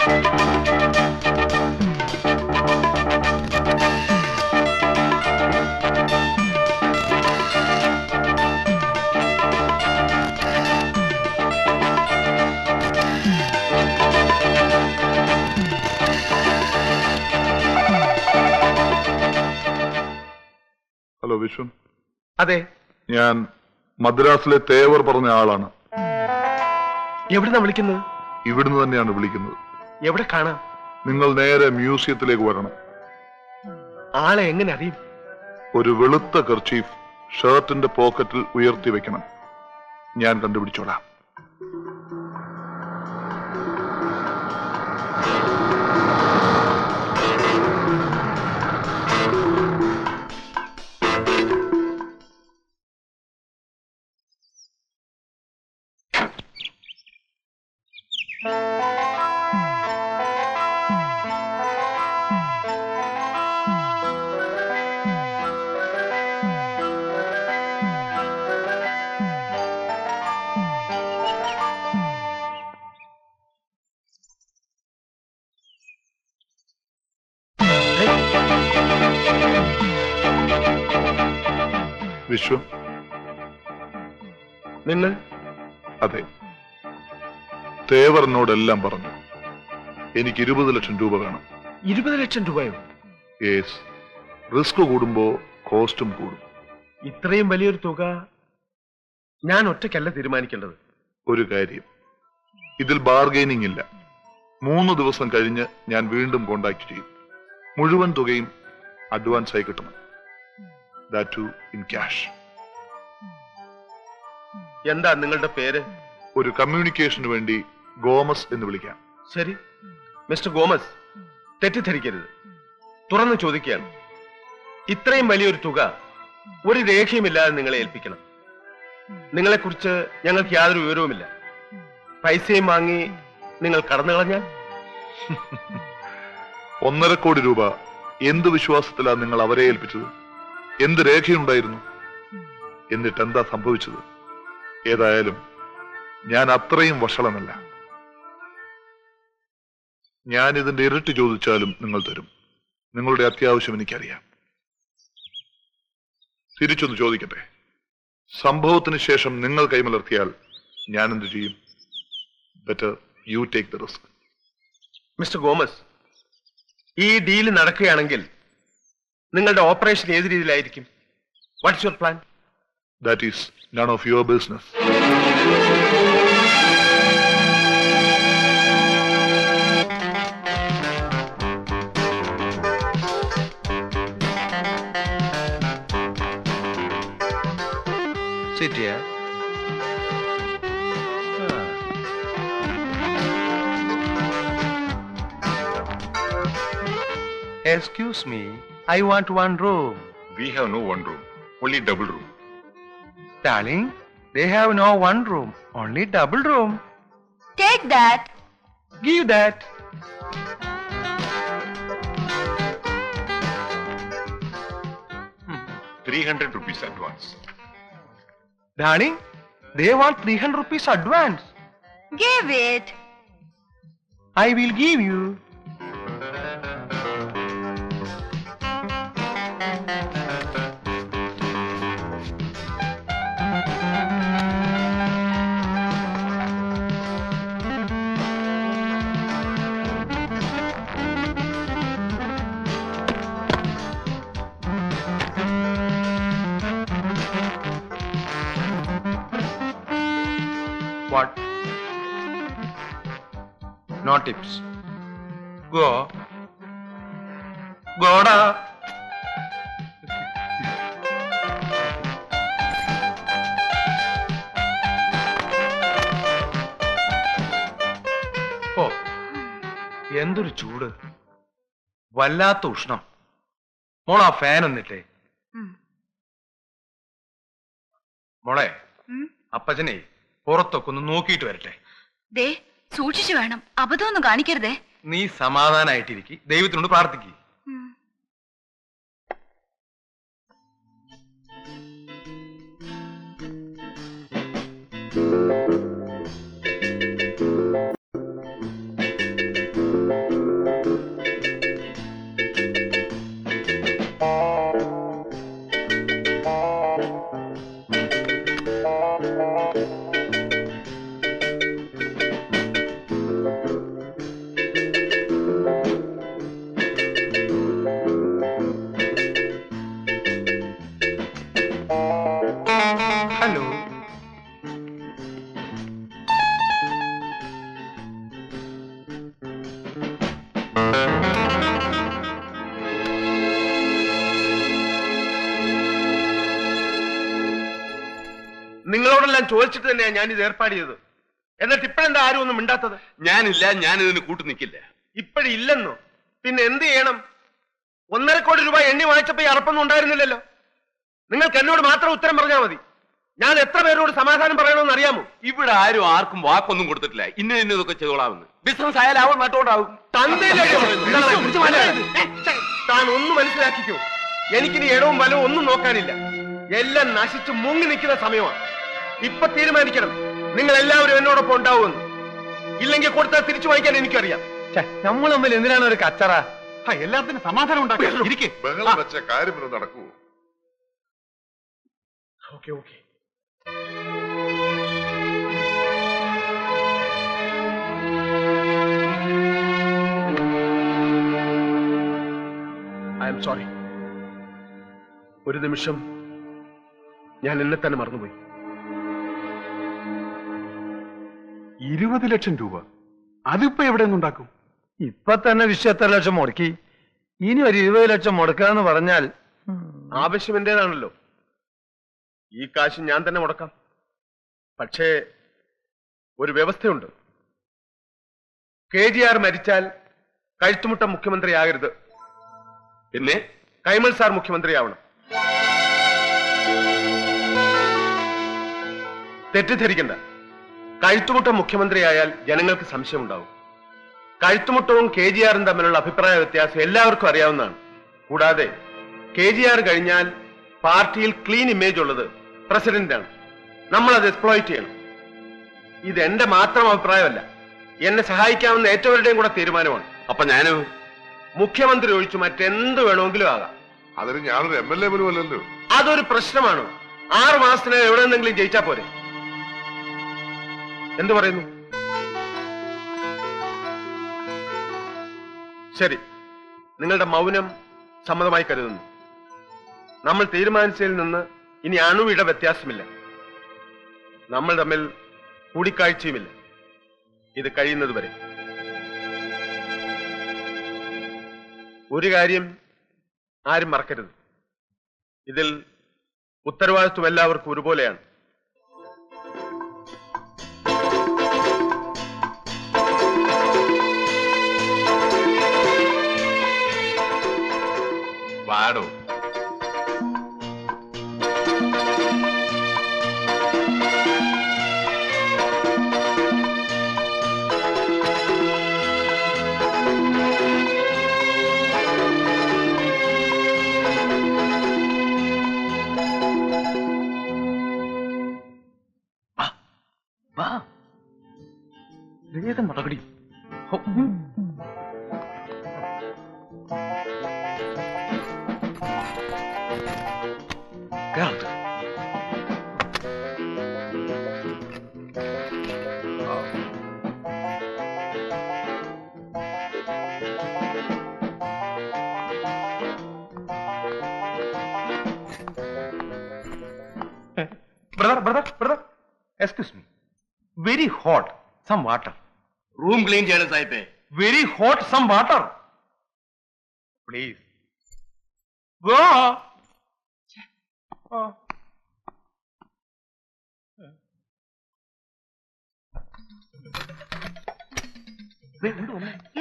Hello Viswan. അതെ, ഞാൻ മദ്രാസിലെ തേവർ പറഞ്ഞ ആളാണ്. എവിടുന്നാ വിളിക്കുന്നത്? ഇവിടുന്ന് തന്നെയാണ് വിളിക്കുന്നത്. എവിടെ കാണാം? നിങ്ങൾ നേരെ മ്യൂസിയത്തിലേക്ക് വരണം. ആളെ എങ്ങനെ അറിയും? ഒരു വെളുത്ത കർച്ചീഫ് ഷർട്ടിന്റെ പോക്കറ്റിൽ ഉയർത്തി വെക്കണം. ഞാൻ കണ്ടുപിടിച്ചോളാം. വിശ്വം, നിങ്ങൾ? അതെ, തേവറിനോടെല്ലാം പറഞ്ഞു. എനിക്ക് 20 ലക്ഷം രൂപ വേണം. 20 ലക്ഷം രൂപയോ? യേസ്. റിസ്ക് കൂടുമ്പോ കോസ്റ്റും കൂടും. ഇത്രയും വലിയൊരു തുക ഞാൻ ഒറ്റയ്ക്കല്ല തീരുമാനിക്കേണ്ടത്. ഒരു കാര്യം, ഇതിൽ ബാർഗൈനിങ് ഇല്ല. 3 ദിവസം കഴിഞ്ഞ് ഞാൻ വീണ്ടും കോണ്ടാക്ട് ചെയ്യും. മുഴുവൻ തുകയും അഡ്വാൻസ് ആയി കിട്ടണം. That too in cash. എന്താ നിങ്ങളുടെ പേര്? ഒരു കമ്മ്യൂണിക്കേഷന് വേണ്ടി ഗോമസ് എന്ന് വിളിക്കാം. ശരി, മിസ്റ്റർ ഗോമസ്, തെറ്റിദ്ധരിക്കരുത്. തുറന്നു ചോദിക്കുകയാണ്. ഇത്രയും വലിയൊരു തുക ഒരു രേഖയുമില്ലാതെ നിങ്ങളെ ഏൽപ്പിക്കണം. നിങ്ങളെക്കുറിച്ച് ഞങ്ങൾക്ക് യാതൊരു വിവരവുമില്ല. പൈസയും വാങ്ങി നിങ്ങൾ കടന്നു കളഞ്ഞാൽ? 1.5 കോടി രൂപ എന്ത് വിശ്വാസത്തിലാണ് നിങ്ങൾ അവരെ ഏൽപ്പിച്ചത്? എന്ത് രേഖയുണ്ടായിരുന്നു? എന്നിട്ട് എന്താ സംഭവിച്ചത്? ഏതായാലും ഞാൻ അത്രയും വഷളനല്ല. ഞാൻ ഇതിന്റെ ഇരട്ടി ചോദിച്ചാലും നിങ്ങൾ തരും. നിങ്ങളുടെ അത്യാവശ്യം എനിക്കറിയാം. തിരിച്ചൊന്ന് ചോദിക്കട്ടെ, സംഭവത്തിന് ശേഷം നിങ്ങൾ കൈമലർത്തിയാൽ ഞാൻ എന്ത് ചെയ്യും? Better you take the risk. Mister Gomez, ഈ ഡീല് നടക്കുകയാണെങ്കിൽ നിങ്ങളുടെ ഓപ്പറേഷൻ ഏത് രീതിയിലായിരിക്കും? What's your plan? That is none of your business. Sit here. Excuse me, I want one room. We have no one room, only double room. Darling, they have no one room, only double room. Take that. Give that. ₹300 advance. Darling, they want 300 rupees advance. Give it. I will give you. What? No tips. Go. Goda. ഓ, എന്തൊരു ചൂട്, വല്ലാത്ത ഉഷ്ണം. മോളാ fan എന്നിട്ടേ. മോളെ, അപ്പച്ചനെ പുറത്തൊക്കെ ഒന്ന് നോക്കിയിട്ട് വരട്ടെ. ദേ, സൂക്ഷിച്ചു വേണം, അബദ്ധമൊന്നും കാണിക്കരുതേ. നീ സമാധാനായിട്ടിരിക്കും, ദൈവത്തിനോട് പ്രാർത്ഥിക്കും. നിങ്ങളോടെല്ലാം ചോദിച്ചിട്ട് തന്നെയാണ് ഞാൻ ഇത് ഏർപ്പാട് ചെയ്തത്. എന്നിട്ട് ഇപ്പോഴെന്താ ആരും ഒന്നും മിണ്ടാത്തത്? ഞാനില്ല, ഞാനിതിന് കൂട്ടു നിൽക്കില്ല. ഇപ്പോഴില്ലെന്നോ? പിന്നെ എന്ത് ചെയ്യണം? 1.5 കോടി രൂപ എണ്ണി വാങ്ങിച്ചപ്പോ ഈ അറപ്പൊന്നും ഉണ്ടായിരുന്നില്ലല്ലോ. നിങ്ങൾക്ക് എന്നോട് മാത്രം ഉത്തരം പറഞ്ഞാൽ മതി. ഞാൻ എത്ര പേരോട് സമാധാനം പറയണമെന്ന് അറിയാമോ? ഇവിടെ ആരും ആർക്കും വാക്കൊന്നും കൊടുത്തിട്ടില്ല. ഇന്നതൊക്കെ ചെയ്തോളാവുന്നു. ബിസിനസ് ആയാലാവും നട്ടോണ്ടാവും. താൻ ഒന്ന് മനസ്സിലാക്കിക്കോ. എനിക്കിനി ഇടവും വലവും ഒന്നും നോക്കാനില്ല. എല്ലാം നശിച്ച് മുങ്ങി നിൽക്കുന്ന സമയമാണ്. ഇപ്പൊ തീരുമാനിക്കണം നിങ്ങൾ എല്ലാവരും എന്നോടൊപ്പം ഉണ്ടാവുമെന്ന്. ഇല്ലെങ്കിൽ കൊടുത്താൽ തിരിച്ചു വാങ്ങിക്കാൻ എനിക്കറിയാം. നമ്മൾ തമ്മിൽ എന്തിനാണ് ഒരു കച്ചറ? എല്ലാത്തിനും സമാധാനം ഉണ്ടാക്കി ബഹളം വെച്ച കാര്യം നടക്കുവോ? Okay okay. I am sorry. ഒരു നിമിഷം ഞാൻ എന്നെ തന്നെ മറന്നുപോയി. 20 ലക്ഷം രൂപ അതിപ്പോ എവിടെ നിന്നുണ്ടാക്കും? ഇപ്പൊ തന്നെ വിഷയം എത്ര ലക്ഷം മുടക്കി? ഇനി ഒരു 20 ലക്ഷം മുടക്കാന്ന് പറഞ്ഞാൽ ആവശ്യം എന്റേതാണല്ലോ. ഈ കാശ് ഞാൻ തന്നെ മുടക്കാം. പക്ഷേ ഒരു വ്യവസ്ഥയുണ്ട്. KGR മരിച്ചാൽ കഴുത്തുമുട്ട മുഖ്യമന്ത്രിയാകരുത്. പിന്നെ കൈമൾ സാർ മുഖ്യമന്ത്രിയാവണം. തെറ്റിദ്ധരിക്കണ്ട. കഴുത്തുമുട്ട മുഖ്യമന്ത്രിയായാൽ ജനങ്ങൾക്ക് സംശയമുണ്ടാവും. കഴുത്തുമുട്ടവും KGRും തമ്മിലുള്ള അഭിപ്രായ വ്യത്യാസം എല്ലാവർക്കും അറിയാവുന്നതാണ്. കൂടാതെ KGR കഴിഞ്ഞാൽ പാർട്ടിയിൽ ക്ലീൻ ഇമേജ് ഉള്ളത് പ്രസിഡന്റാണ്. നമ്മൾ അത് എക്സ്പ്ലോയിറ്റ് ചെയ്യണം. ഇത് എന്റെ മാത്രം അഭിപ്രായമല്ല, എന്നെ സഹായിക്കാവുന്ന ഏറ്റവുടെയും കൂടെ തീരുമാനമാണ്. അപ്പൊ ഞാന് മുഖ്യമന്ത്രി ഒഴിച്ചു മറ്റെന്ത് വേണമെങ്കിലും ആകാം. അതിന് ഞാനൊരു MLA പോലും അല്ലല്ലോ. അതൊരു പ്രശ്നമാണോ? 6 മാസത്തിനകം എവിടെ നിന്നെങ്കിലും ജയിച്ചാ പോരെ? എന്തു പറയുന്നു? ശരി, നിങ്ങളുടെ മൗനം സമ്മതമായി കരുതുന്നു. നമ്മൾ തീരുമാനിച്ചതിൽ നിന്ന് ഇനി അണുവിട വ്യത്യാസമില്ല. നമ്മൾ തമ്മിൽ കൂടിക്കാഴ്ചയുമില്ല. ഇത് കഴിയുന്നത് വരെ. ഒരു കാര്യം ആരും മറക്കരുത്. ഇതിൽ ഉത്തരവാദിത്വം എല്ലാവർക്കും ഒരുപോലെയാണ്. വാടോ. വേഗം നടപടി. Brother, excuse me. Very hot. Some water. Room clean ചെയ്യണം സാഹിബേ. Very hot. Some water. Please. Go.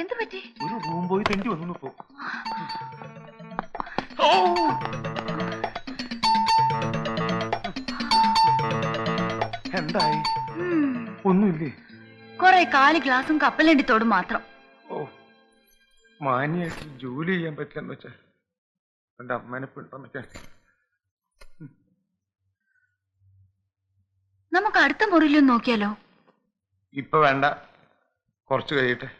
എന്ത് പറ്റി? ഒരു റൂം പോയി തെണ്ടി വന്നു പോ. എന്തായി? ഒന്നുമില്ലേ? കൊറേ കാലി ഗ്ലാസും കപ്പലണ്ടിത്തോടും മാത്രം. ഓ, മാന്യായിട്ട് ജോലി ചെയ്യാൻ പറ്റില്ലെന്ന് വെച്ചാ എന്റെ അമ്മേനെ പിണ്ടന്നൊക്കെ. നമുക്ക് അടുത്ത മുറിയിലൊന്ന് നോക്കിയാലോ? ഇപ്പൊ വേണ്ട, കുറച്ച് കഴിയട്ടെ.